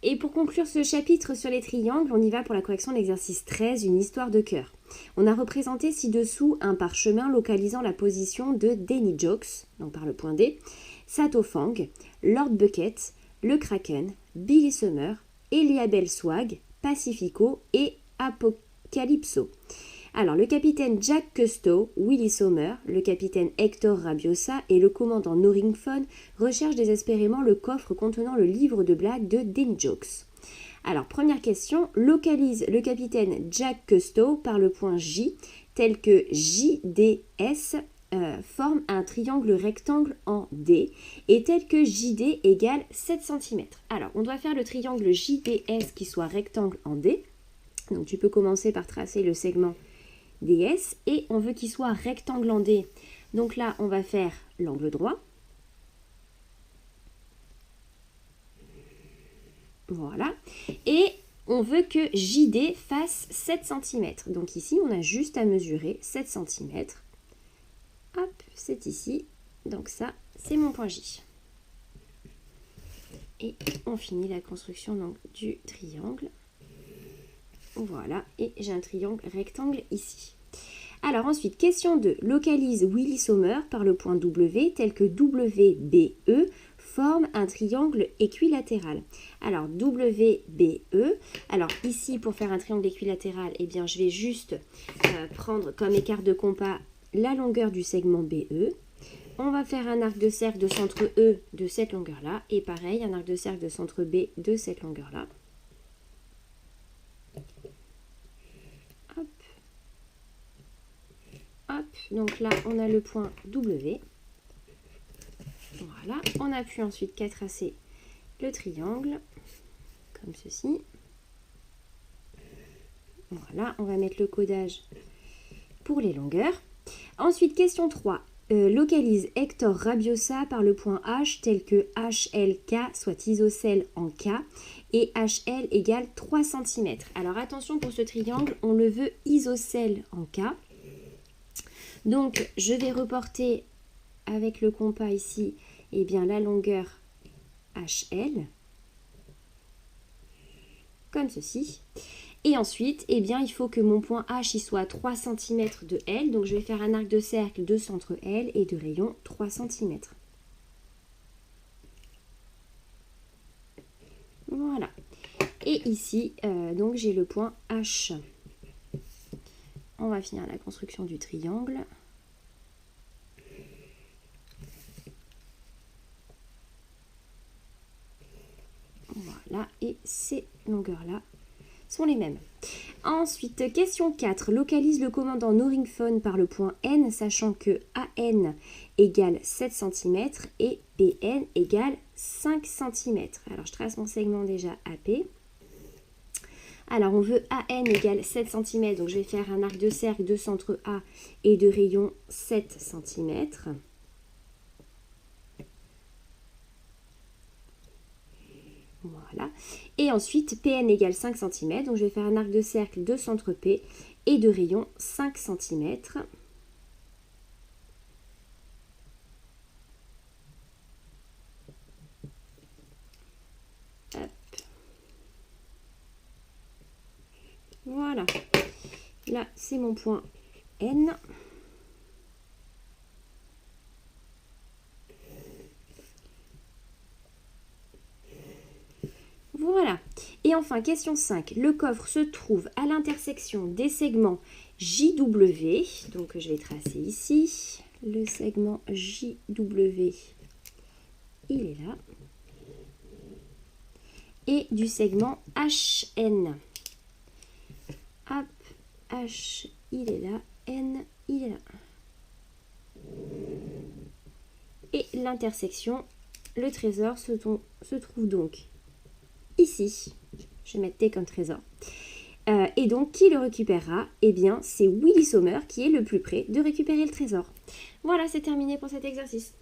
Et pour conclure ce chapitre sur les triangles, on y va pour la correction de l'exercice 13, une histoire de cœur. On a représenté ci-dessous un parchemin localisant la position de Danny Jokes, donc par le point D, Sato Fang, Lord Bucket, le Kraken, Billy Summer, Eliabel Swag, Pacifico et Apocalypso. Alors, le capitaine Jack Cousteau, Willy Sommer, le capitaine Hector Rabiosa et le commandant Norrington recherchent désespérément le coffre contenant le livre de blagues de Danny Jokes. Alors, première question, localise le capitaine Jack Cousteau par le point J, tel que JDS forme un triangle rectangle en D, et tel que JD égale 7 cm. Alors, on doit faire le triangle JDS qui soit rectangle en D. Donc, tu peux commencer par tracer le segment DS et on veut qu'il soit rectangle en D. Donc là, on va faire l'angle droit. Voilà. Et on veut que JD fasse 7 cm. Donc ici, on a juste à mesurer 7 cm. Hop, c'est ici. Donc ça, c'est mon point J. Et on finit la construction donc, du triangle. Voilà, et j'ai un triangle rectangle ici. Alors ensuite, question 2. Localise Willy Sommer par le point W tel que WBE forme un triangle équilatéral. Alors WBE, alors ici pour faire un triangle équilatéral, eh bien je vais juste prendre comme écart de compas la longueur du segment BE. On va faire un arc de cercle de centre E de cette longueur-là et pareil, un arc de cercle de centre B de cette longueur-là. Hop, donc là, on a le point W. Voilà, on appuie ensuite qu'à tracer le triangle, comme ceci. Voilà, on va mettre le codage pour les longueurs. Ensuite, question 3. Localise Hector Rabiosa par le point H tel que HLK soit isocèle en K et HL égale 3 cm. Alors attention pour ce triangle, on le veut isocèle en K. Donc, je vais reporter avec le compas ici, eh bien, la longueur HL, comme ceci. Et ensuite, eh bien, il faut que mon point H il soit à 3 cm de L. Donc, je vais faire un arc de cercle de centre L et de rayon 3 cm. Voilà. Et ici, donc, j'ai le point H. On va finir la construction du triangle. Voilà, et ces longueurs-là sont les mêmes. Ensuite, question 4. Localise le commandant Norrington par le point N, sachant que AN égale 7 cm et PN égale 5 cm. Alors, je trace mon segment déjà AP. Alors, on veut AN égale 7 cm, donc je vais faire un arc de cercle de centre A et de rayon 7 cm. Voilà. Et ensuite, PN égale 5 cm, donc je vais faire un arc de cercle de centre P et de rayon 5 cm. Hop. Voilà. Là, c'est mon point N. Voilà. Et enfin, question 5. Le coffre se trouve à l'intersection des segments JW. Donc, je vais tracer ici. Le segment JW, il est là. Et du segment HN. Hop, H, il est là. N, il est là. Et l'intersection, le trésor se trouve donc ici. Je vais mettre T comme trésor. Et donc, qui le récupérera? Eh bien, c'est Willy Sommer qui est le plus près de récupérer le trésor. Voilà, c'est terminé pour cet exercice.